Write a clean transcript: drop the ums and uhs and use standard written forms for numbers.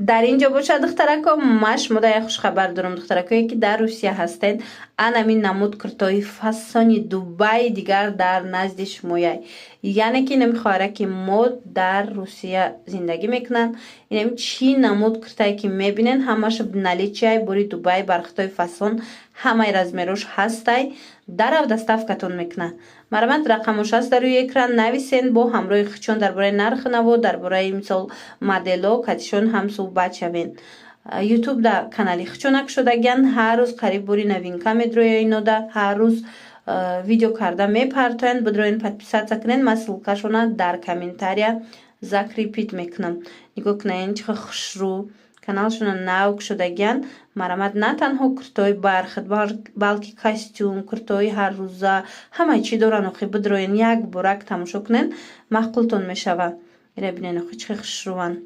در اینجا باشه دخترکا، ما شما یک خوش خبر دارم دخترکایی که در روسیه هستین. همین نمود کرتای فسانی دوبای دیگر در نزد شمایه، یعنی که نمیخواره که مود در روسیه زندگی میکنن. این چی نمود کرتایی که میبینن همش بنالیچه بوری دوبای برختای فسان همه رزمیروش هستی در او دستف کتون میکنه. مرمت رقمش هست در روی اکران نویسین با همراه خچون درباره نرخ نبود، درباره مثال مدلو کتشون هم صحبت شوین. یوتیوب در کانالی خچونک شدگن هر روز قریب بوری نوین کامید روی اینو ده هر روز ویدیو کرده میپرتوین. بدروین подписаться کنین، مسئول در کامنتاریا ذکر پیت میکنم. نگاه کنین چه خوش رو کانالشون ناوک شدگن. مرامت نه تنها کرتوی برخط بلکه کاستیوم کرتوی هر روزه همه چی دارن. خیلی بدروین یک برک تماشا کنین، معقولتون میشوه. ایره بینین خیلی خوش روان.